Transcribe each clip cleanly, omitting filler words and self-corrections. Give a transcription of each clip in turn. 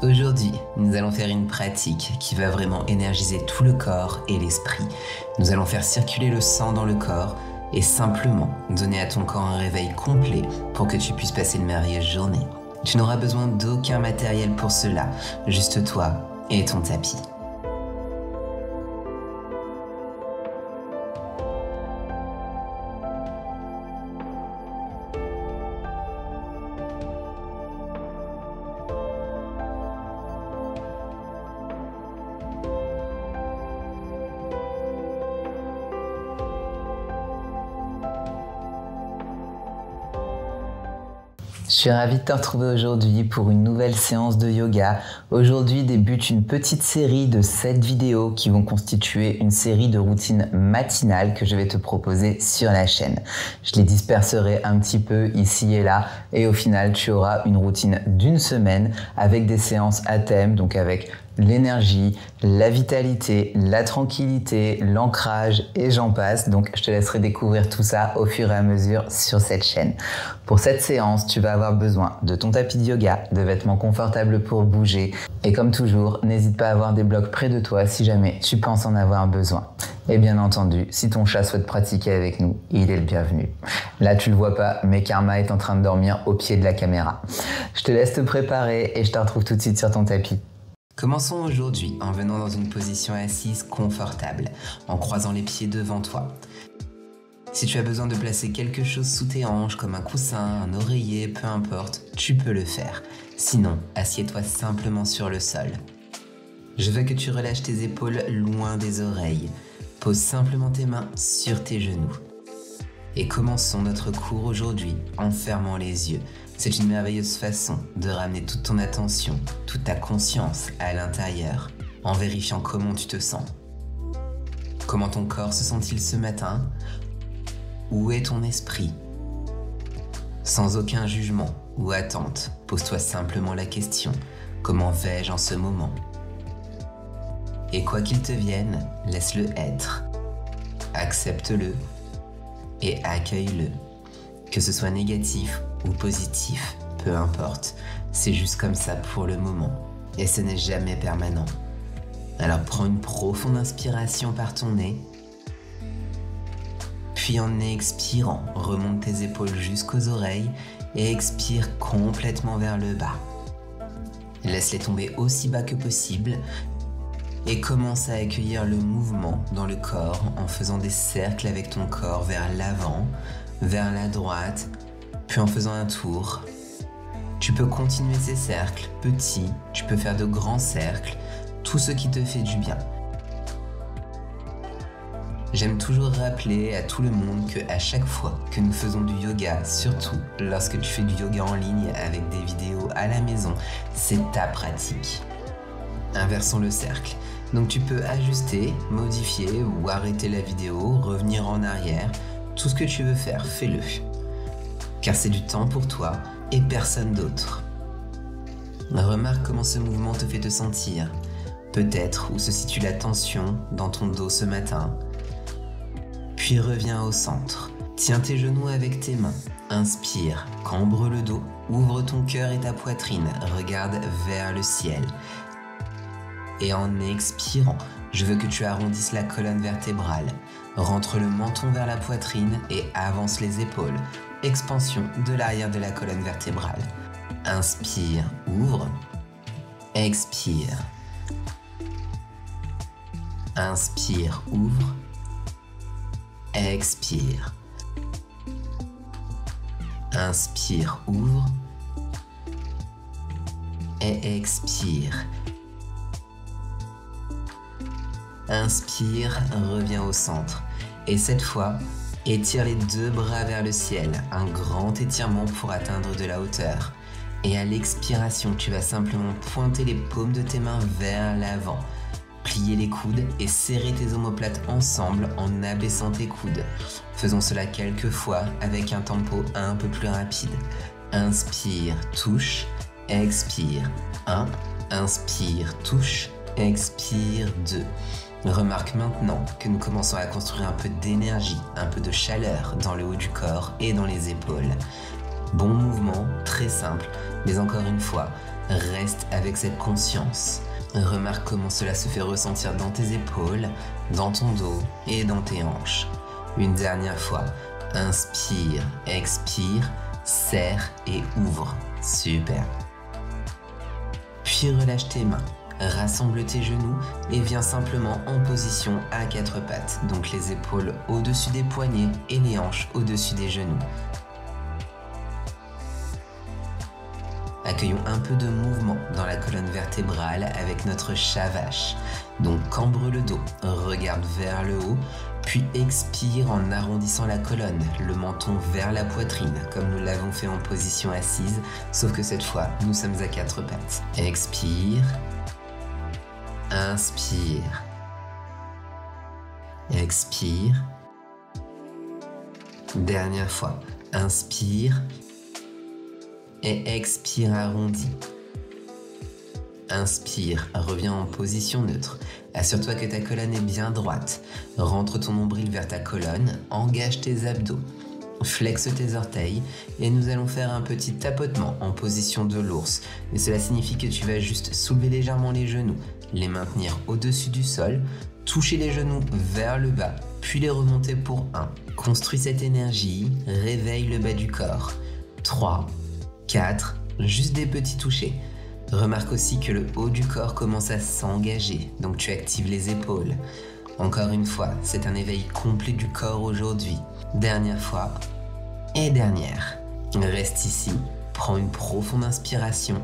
Aujourd'hui, nous allons faire une pratique qui va vraiment énergiser tout le corps et l'esprit. Nous allons faire circuler le sang dans le corps et simplement donner à ton corps un réveil complet pour que tu puisses passer une merveilleuse journée. Tu n'auras besoin d'aucun matériel pour cela, juste toi et ton tapis. Je suis ravi de te retrouver aujourd'hui pour une nouvelle séance de yoga. Aujourd'hui débute une petite série de 7 vidéos qui vont constituer une série de routines matinales que je vais te proposer sur la chaîne. Je les disperserai un petit peu ici et là et au final tu auras une routine d'une semaine avec des séances à thème, donc avec l'énergie, la vitalité, la tranquillité, l'ancrage et j'en passe. Donc je te laisserai découvrir tout ça au fur et à mesure sur cette chaîne. Pour cette séance, tu vas avoir besoin de ton tapis de yoga, de vêtements confortables pour bouger et comme toujours, n'hésite pas à avoir des blocs près de toi si jamais tu penses en avoir besoin. Et bien entendu, si ton chat souhaite pratiquer avec nous, il est le bienvenu. Là, tu le vois pas, mais Karma est en train de dormir au pied de la caméra. Je te laisse te préparer et je te retrouve tout de suite sur ton tapis. Commençons aujourd'hui en venant dans une position assise confortable, en croisant les pieds devant toi. Si tu as besoin de placer quelque chose sous tes hanches, comme un coussin, un oreiller, peu importe, tu peux le faire. Sinon, assieds-toi simplement sur le sol. Je veux que tu relâches tes épaules loin des oreilles. Pose simplement tes mains sur tes genoux. Et commençons notre cours aujourd'hui en fermant les yeux. C'est une merveilleuse façon de ramener toute ton attention, toute ta conscience à l'intérieur, en vérifiant comment tu te sens. Comment ton corps se sent-il ce matin? Où est ton esprit? Sans aucun jugement ou attente, pose-toi simplement la question, comment vais-je en ce moment? Et quoi qu'il te vienne, laisse-le être. Accepte-le et accueille-le. Que ce soit négatif ou positif, peu importe, c'est juste comme ça pour le moment, et ce n'est jamais permanent. Alors prends une profonde inspiration par ton nez, puis en expirant, remonte tes épaules jusqu'aux oreilles et expire complètement vers le bas. Laisse-les tomber aussi bas que possible et commence à accueillir le mouvement dans le corps en faisant des cercles avec ton corps vers l'avant, vers la droite, puis en faisant un tour. Tu peux continuer ces cercles petits, tu peux faire de grands cercles, tout ce qui te fait du bien. J'aime toujours rappeler à tout le monde qu'à chaque fois que nous faisons du yoga, surtout lorsque tu fais du yoga en ligne avec des vidéos à la maison, c'est ta pratique. Inversons le cercle. Donc tu peux ajuster, modifier ou arrêter la vidéo, revenir en arrière. Tout ce que tu veux faire, fais-le. Car c'est du temps pour toi et personne d'autre. Remarque comment ce mouvement te fait te sentir. Peut-être où se situe la tension dans ton dos ce matin. Puis reviens au centre. Tiens tes genoux avec tes mains. Inspire, cambre le dos, ouvre ton cœur et ta poitrine. Regarde vers le ciel. Et en expirant, je veux que tu arrondisses la colonne vertébrale. Rentre le menton vers la poitrine et avance les épaules. Expansion de l'arrière de la colonne vertébrale. Inspire, ouvre. Expire. Inspire, ouvre. Expire. Inspire, ouvre. Et expire. Inspire, reviens au centre. Et cette fois, étire les deux bras vers le ciel, un grand étirement pour atteindre de la hauteur. Et à l'expiration, tu vas simplement pointer les paumes de tes mains vers l'avant. Plier les coudes et serrer tes omoplates ensemble en abaissant tes coudes. Faisons cela quelques fois avec un tempo un peu plus rapide. Inspire, touche, expire. 1, inspire, touche, expire. 2. Remarque maintenant que nous commençons à construire un peu d'énergie, un peu de chaleur dans le haut du corps et dans les épaules. Bon mouvement, très simple, mais encore une fois, reste avec cette conscience. Remarque comment cela se fait ressentir dans tes épaules, dans ton dos et dans tes hanches. Une dernière fois, inspire, expire, serre et ouvre. Super. Puis relâche tes mains, rassemble tes genoux et viens simplement en position à quatre pattes. Donc les épaules au-dessus des poignets et les hanches au-dessus des genoux. Accueillons un peu de mouvement dans la colonne vertébrale avec notre chat vache. Donc cambre le dos, regarde vers le haut, puis expire en arrondissant la colonne, le menton vers la poitrine, comme nous l'avons fait en position assise, sauf que cette fois, nous sommes à quatre pattes. Expire, inspire, expire. Dernière fois, inspire. Et expire arrondi. Inspire, reviens en position neutre. Assure-toi que ta colonne est bien droite. Rentre ton nombril vers ta colonne, engage tes abdos. Flexe tes orteils et nous allons faire un petit tapotement en position de l'ours. Mais cela signifie que tu vas juste soulever légèrement les genoux, les maintenir au-dessus du sol, toucher les genoux vers le bas, puis les remonter pour 1. Construis cette énergie, réveille le bas du corps. 3, 4, juste des petits touchés. Remarque aussi que le haut du corps commence à s'engager, donc tu actives les épaules. Encore une fois, c'est un éveil complet du corps aujourd'hui. Dernière fois et dernière. Reste ici, prends une profonde inspiration,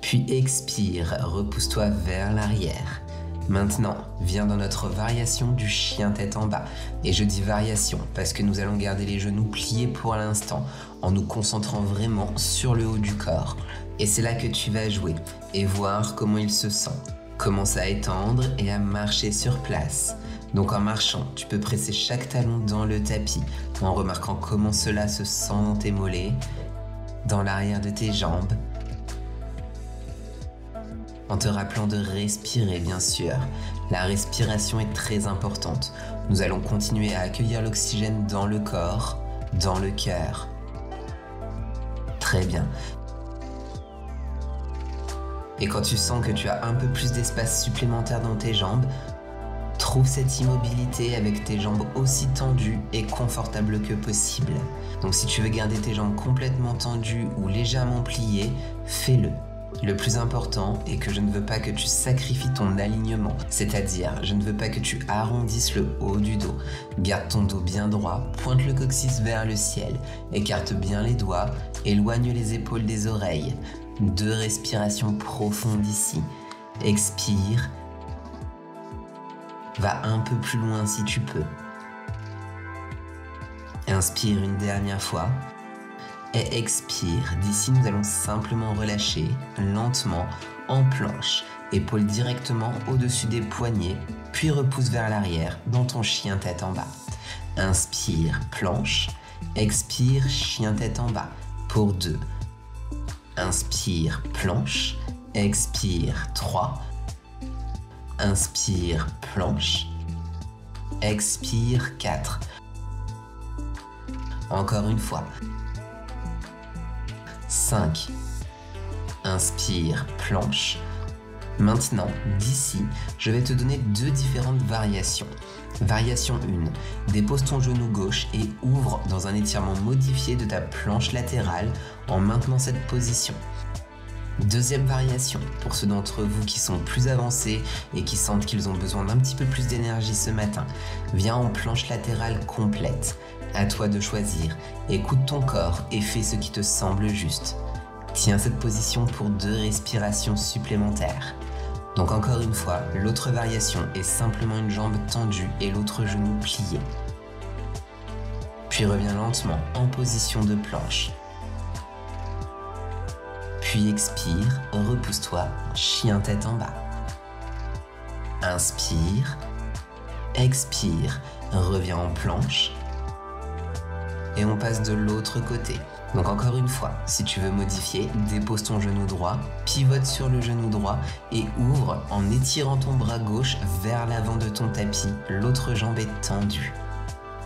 puis expire, repousse-toi vers l'arrière. Maintenant, viens dans notre variation du chien tête en bas. Et je dis variation parce que nous allons garder les genoux pliés pour l'instant en nous concentrant vraiment sur le haut du corps. Et c'est là que tu vas jouer et voir comment il se sent. Commence à étendre et à marcher sur place. Donc en marchant, tu peux presser chaque talon dans le tapis en remarquant comment cela se sent dans tes mollets, dans l'arrière de tes jambes, en te rappelant de respirer bien sûr. La respiration est très importante. Nous allons continuer à accueillir l'oxygène dans le corps, dans le cœur. Très bien. Et quand tu sens que tu as un peu plus d'espace supplémentaire dans tes jambes, trouve cette immobilité avec tes jambes aussi tendues et confortables que possible. Donc si tu veux garder tes jambes complètement tendues ou légèrement pliées, fais-le. Le plus important est que je ne veux pas que tu sacrifies ton alignement, c'est-à-dire je ne veux pas que tu arrondisses le haut du dos. Garde ton dos bien droit, pointe le coccyx vers le ciel, écarte bien les doigts, éloigne les épaules des oreilles. 2 respirations profondes ici. Expire. Va un peu plus loin si tu peux. Inspire une dernière fois. Et expire. D'ici, nous allons simplement relâcher lentement en planche. Épaules directement au-dessus des poignets, puis repousse vers l'arrière dans ton chien tête en bas. Inspire, planche. Expire, chien tête en bas pour 2. Inspire, planche. Expire, 3. Inspire, planche. Expire, 4. Encore une fois. 5. Inspire, planche. Maintenant, d'ici, je vais te donner 2 différentes variations. Variation 1. Dépose ton genou gauche et ouvre dans un étirement modifié de ta planche latérale en maintenant cette position. Deuxième variation, pour ceux d'entre vous qui sont plus avancés et qui sentent qu'ils ont besoin d'un petit peu plus d'énergie ce matin, viens en planche latérale complète. À toi de choisir. Écoute ton corps et fais ce qui te semble juste. Tiens cette position pour 2 respirations supplémentaires. Donc encore une fois, l'autre variation est simplement une jambe tendue et l'autre genou plié. Puis reviens lentement en position de planche. Puis expire, repousse-toi, chien tête en bas. Inspire, expire, reviens en planche. Et on passe de l'autre côté. Donc encore une fois, si tu veux modifier, dépose ton genou droit, pivote sur le genou droit et ouvre en étirant ton bras gauche vers l'avant de ton tapis, l'autre jambe est tendue.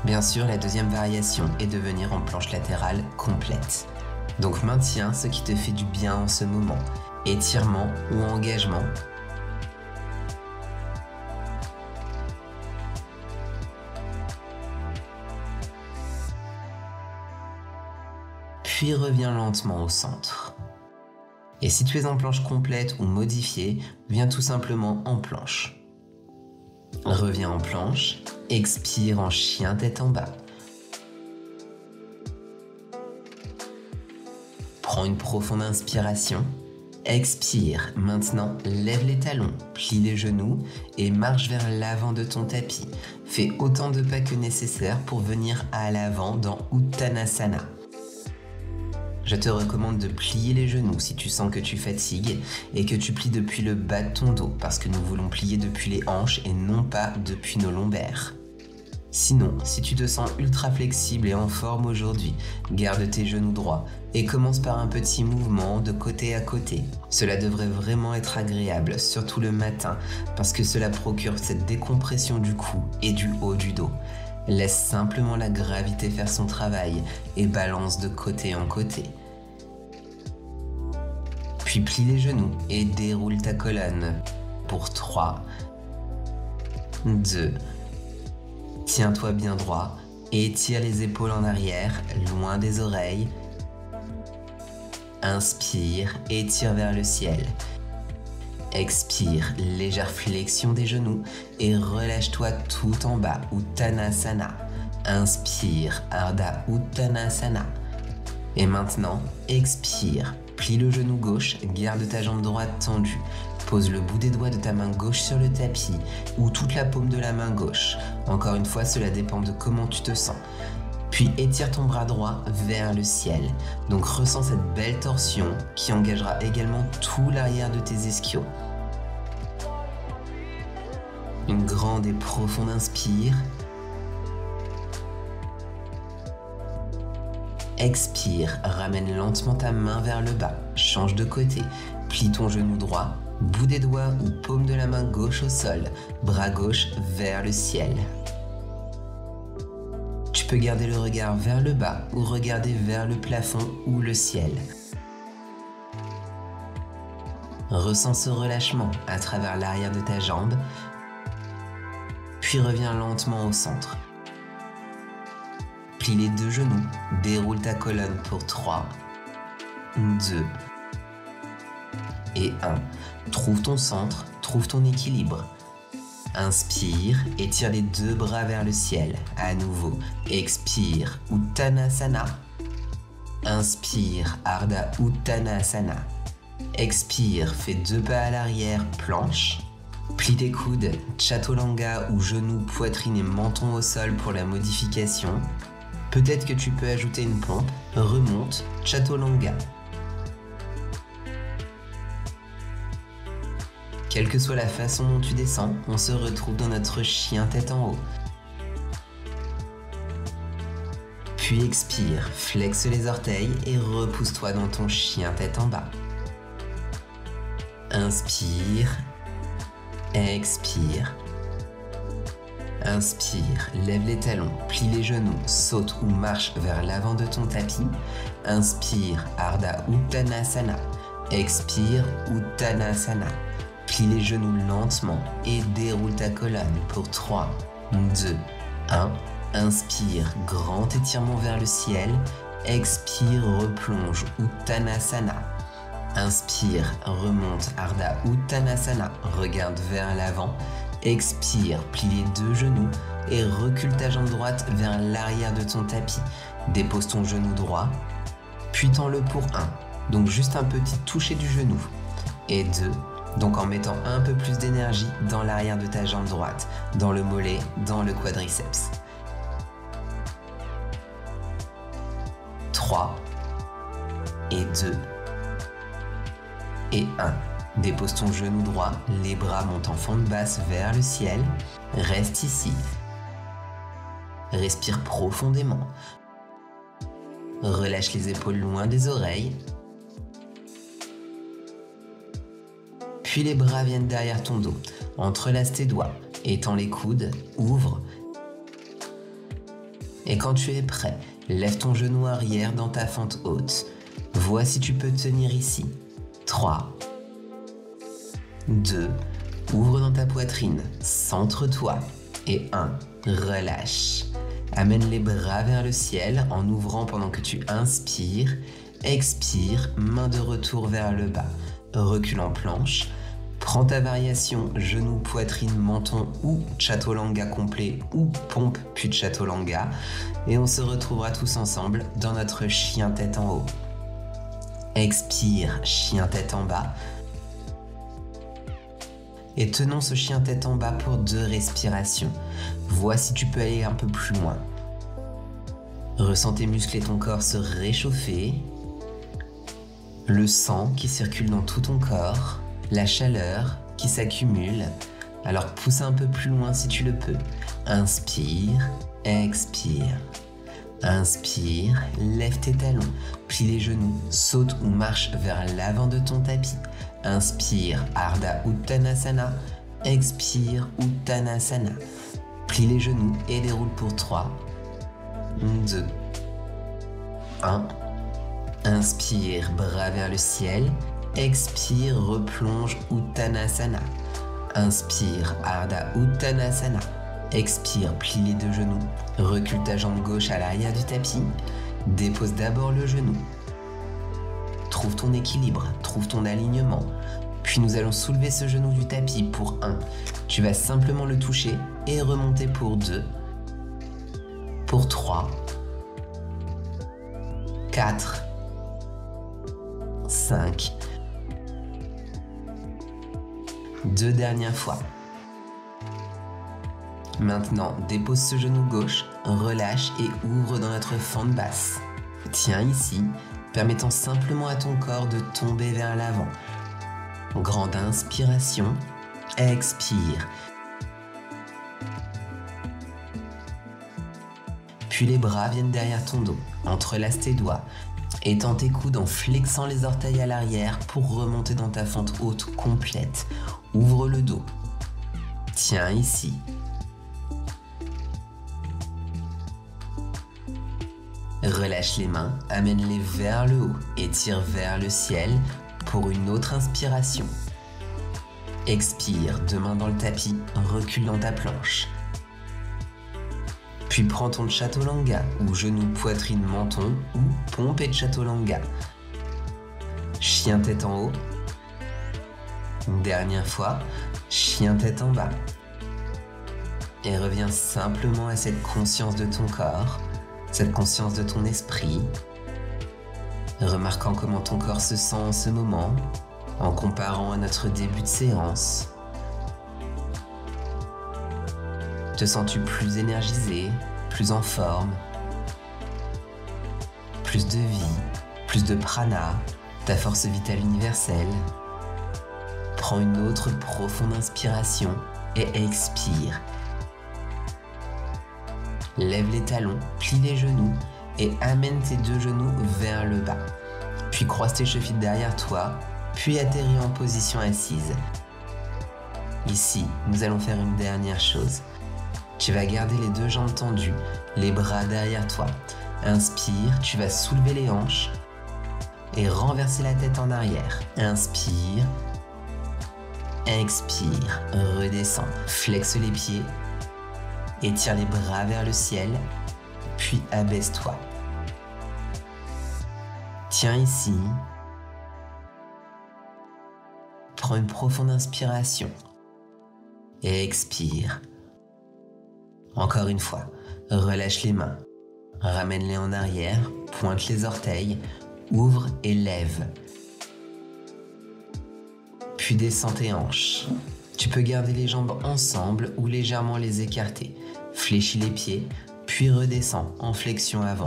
Bien sûr, la deuxième variation est de venir en planche latérale complète. Donc maintiens ce qui te fait du bien en ce moment. étirement ou engagement. Puis reviens lentement au centre. Et si tu es en planche complète ou modifiée, viens tout simplement en planche. Reviens en planche, expire en chien tête en bas. Prends une profonde inspiration. Expire. Maintenant, lève les talons, plie les genoux et marche vers l'avant de ton tapis. Fais autant de pas que nécessaire pour venir à l'avant dans Uttanasana. Je te recommande de plier les genoux si tu sens que tu fatigues et que tu plies depuis le bas de ton dos parce que nous voulons plier depuis les hanches et non pas depuis nos lombaires. Sinon, si tu te sens ultra flexible et en forme aujourd'hui, garde tes genoux droits et commence par un petit mouvement de côté à côté. Cela devrait vraiment être agréable, surtout le matin, parce que cela procure cette décompression du cou et du haut du dos. Laisse simplement la gravité faire son travail et balance de côté en côté. Puis plie les genoux et déroule ta colonne pour 3, 2, tiens-toi bien droit et étire les épaules en arrière, loin des oreilles. Inspire, étire vers le ciel. Expire, légère flexion des genoux et relâche-toi tout en bas, Uttanasana. Inspire, Ardha Uttanasana. Et maintenant, expire, plie le genou gauche, garde ta jambe droite tendue. Pose le bout des doigts de ta main gauche sur le tapis ou toute la paume de la main gauche. Encore une fois, cela dépend de comment tu te sens. Puis étire ton bras droit vers le ciel. Donc ressens cette belle torsion qui engagera également tout l'arrière de tes ischios. Une grande et profonde inspire. Expire, ramène lentement ta main vers le bas. Change de côté. Plie ton genou droit, bout des doigts ou paume de la main gauche au sol. Bras gauche vers le ciel. Tu peux garder le regard vers le bas ou regarder vers le plafond ou le ciel. Ressens ce relâchement à travers l'arrière de ta jambe, puis reviens lentement au centre. Plie les deux genoux, déroule ta colonne pour 3, 2 et 1. Trouve ton centre, trouve ton équilibre. Inspire, étire les deux bras vers le ciel. À nouveau, expire, Uttanasana. Inspire, Ardha Uttanasana. Expire, fais 2 pas à l'arrière, planche. Plie tes coudes, Chaturanga ou genoux, poitrine et menton au sol pour la modification. Peut-être que tu peux ajouter une pompe, remonte, Chaturanga. Quelle que soit la façon dont tu descends, on se retrouve dans notre chien tête en haut. Puis expire, flexe les orteils et repousse-toi dans ton chien tête en bas. Inspire, expire. Inspire, lève les talons, plie les genoux, saute ou marche vers l'avant de ton tapis. Inspire, Ardha Uttanasana. Expire, Uttanasana. Plie les genoux lentement et déroule ta colonne pour 3, 2, 1. Inspire, grand étirement vers le ciel. Expire, replonge, Uttanasana. Inspire, remonte, Ardha Uttanasana. Regarde vers l'avant. Expire, plie les deux genoux et recule ta jambe droite vers l'arrière de ton tapis. Dépose ton genou droit, puis tends-le pour 1. Donc juste un petit toucher du genou. Et 2. Donc en mettant un peu plus d'énergie dans l'arrière de ta jambe droite, dans le mollet, dans le quadriceps. 3 et 2 et 1. Dépose ton genou droit, les bras montent en fente basse vers le ciel. Reste ici. Respire profondément. Relâche les épaules loin des oreilles. Puis les bras viennent derrière ton dos. Entrelace tes doigts, étends les coudes, ouvre. Et quand tu es prêt, lève ton genou arrière dans ta fente haute. Vois si tu peux tenir ici. 3, 2, ouvre dans ta poitrine, centre-toi. Et 1, relâche. Amène les bras vers le ciel en ouvrant pendant que tu inspires. Expire, main de retour vers le bas. Recule en planche. Prends ta variation genou, poitrine, menton ou chaturanga complet ou pompe puis chaturanga. Et on se retrouvera tous ensemble dans notre chien tête en haut. Expire, chien tête en bas. Et tenons ce chien tête en bas pour 2 respirations. Vois si tu peux aller un peu plus loin. Ressens tes muscles et ton corps se réchauffer. Le sang qui circule dans tout ton corps. La chaleur qui s'accumule. Alors pousse un peu plus loin si tu le peux. Inspire, expire. Inspire, lève tes talons, plie les genoux, saute ou marche vers l'avant de ton tapis. Inspire, Ardha Uttanasana. Expire, Uttanasana. Plie les genoux et déroule pour 3, 2, 1. Inspire, bras vers le ciel. Expire, replonge Uttanasana. Inspire, Ardha Uttanasana. Expire, plie les 2 genoux. Recule ta jambe gauche à l'arrière du tapis. Dépose d'abord le genou. Trouve ton équilibre, trouve ton alignement. Puis nous allons soulever ce genou du tapis pour 1. Tu vas simplement le toucher et remonter pour 2. Pour 3. 4. 5. 2 dernières fois. Maintenant, dépose ce genou gauche, relâche et ouvre dans notre fente basse. Tiens ici, permettant simplement à ton corps de tomber vers l'avant. Grande inspiration, expire. Puis les bras viennent derrière ton dos, entrelace tes doigts. Étends tes coudes en flexant les orteils à l'arrière pour remonter dans ta fente haute complète. Ouvre le dos. Tiens ici. Relâche les mains, amène-les vers le haut et tire vers le ciel pour une autre inspiration. Expire, 2 mains dans le tapis, recule dans ta planche. Puis prends ton chaturanga ou genou, poitrine, menton ou pompe et chaturanga. Chien tête en haut. Dernière fois, chien tête en bas. Et reviens simplement à cette conscience de ton corps, cette conscience de ton esprit, remarquant comment ton corps se sent en ce moment, en comparant à notre début de séance. Te sens-tu plus énergisé, plus en forme, plus de vie, plus de prana, ta force vitale universelle? Prends une autre profonde inspiration et expire. Lève les talons, plie les genoux et amène tes 2 genoux vers le bas. Puis croise tes chevilles derrière toi, puis atterris en position assise. Ici, nous allons faire une dernière chose. Tu vas garder les 2 jambes tendues, les bras derrière toi. Inspire, tu vas soulever les hanches et renverser la tête en arrière. Inspire, expire, redescends. Flexe les pieds. Étire les bras vers le ciel, puis abaisse-toi. Tiens ici. Prends une profonde inspiration et expire. Encore une fois, relâche les mains, ramène-les en arrière, pointe les orteils, ouvre et lève. Puis descends tes hanches. Tu peux garder les jambes ensemble ou légèrement les écarter. Fléchis les pieds, puis redescends en flexion avant.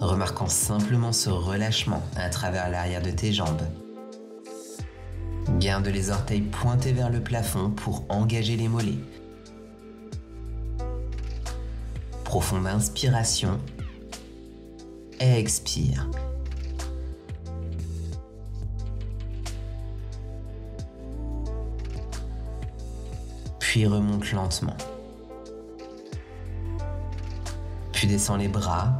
Remarquant simplement ce relâchement à travers l'arrière de tes jambes. Garde les orteils pointés vers le plafond pour engager les mollets. Profonde inspiration. Expire. Puis remonte lentement. Puis descends les bras,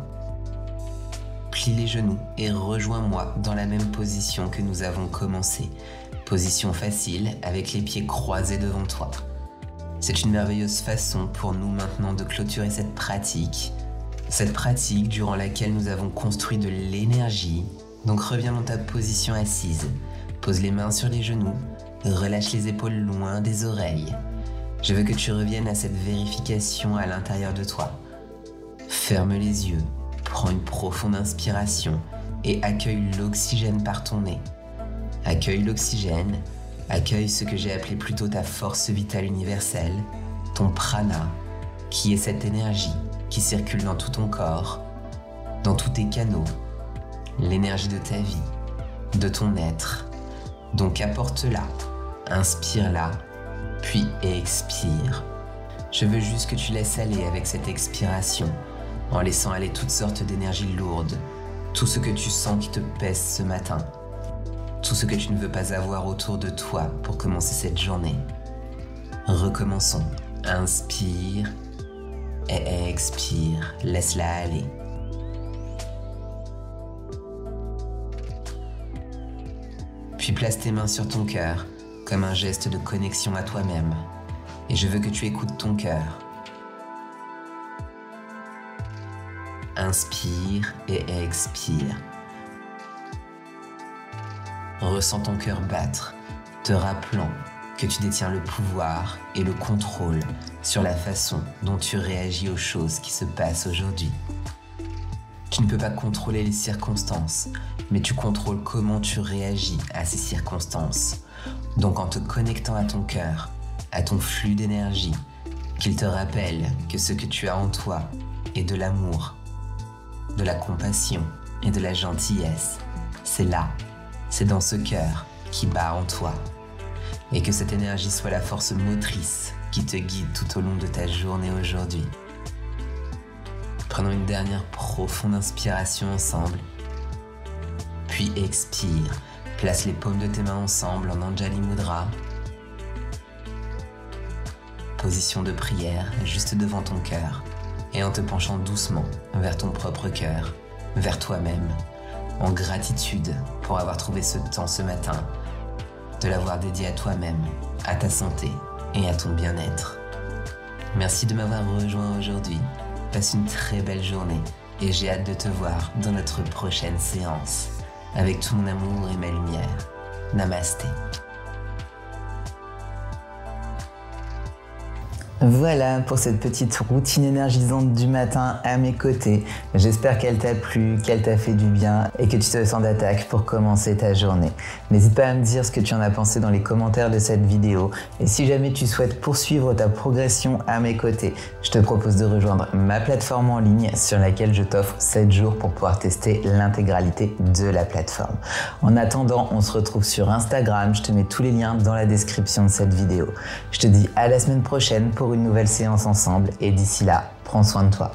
plie les genoux et rejoins-moi dans la même position que nous avons commencé. Position facile avec les pieds croisés devant toi. C'est une merveilleuse façon pour nous maintenant de clôturer cette pratique durant laquelle nous avons construit de l'énergie. Donc reviens dans ta position assise, pose les mains sur les genoux, relâche les épaules loin des oreilles. Je veux que tu reviennes à cette vérification à l'intérieur de toi. Ferme les yeux, prends une profonde inspiration et accueille l'oxygène par ton nez. Accueille l'oxygène, accueille ce que j'ai appelé plutôt ta force vitale universelle, ton prana, qui est cette énergie qui circule dans tout ton corps, dans tous tes canaux, l'énergie de ta vie, de ton être. Donc apporte-la, inspire-la, puis expire. Je veux juste que tu laisses aller avec cette expiration, en laissant aller toutes sortes d'énergies lourdes, tout ce que tu sens qui te pèse ce matin, tout ce que tu ne veux pas avoir autour de toi pour commencer cette journée. Recommençons. Inspire et expire. Laisse-la aller. Puis place tes mains sur ton cœur comme un geste de connexion à toi-même. Et je veux que tu écoutes ton cœur. Inspire et expire. Ressens ton cœur battre, te rappelant que tu détiens le pouvoir et le contrôle sur la façon dont tu réagis aux choses qui se passent aujourd'hui. Tu ne peux pas contrôler les circonstances, mais tu contrôles comment tu réagis à ces circonstances. Donc en te connectant à ton cœur, à ton flux d'énergie, qu'il te rappelle que ce que tu as en toi est de l'amour, de la compassion et de la gentillesse. C'est là, c'est dans ce cœur qui bat en toi. Et que cette énergie soit la force motrice qui te guide tout au long de ta journée aujourd'hui. Prenons une dernière profonde inspiration ensemble. Puis expire. Place les paumes de tes mains ensemble en Anjali Mudra. Position de prière juste devant ton cœur. Et en te penchant doucement vers ton propre cœur, vers toi-même, en gratitude pour avoir trouvé ce temps ce matin, de l'avoir dédié à toi-même, à ta santé et à ton bien-être. Merci de m'avoir rejoint aujourd'hui. Passe une très belle journée et j'ai hâte de te voir dans notre prochaine séance. Avec tout mon amour et ma lumière. Namasté. Voilà pour cette petite routine énergisante du matin à mes côtés. J'espère qu'elle t'a plu, qu'elle t'a fait du bien et que tu te sens d'attaque pour commencer ta journée. N'hésite pas à me dire ce que tu en as pensé dans les commentaires de cette vidéo. Et si jamais tu souhaites poursuivre ta progression à mes côtés, je te propose de rejoindre ma plateforme en ligne sur laquelle je t'offre 7 jours pour pouvoir tester l'intégralité de la plateforme. En attendant, on se retrouve sur Instagram. Je te mets tous les liens dans la description de cette vidéo. Je te dis à la semaine prochaine pour une nouvelle séance ensemble et d'ici là, prends soin de toi.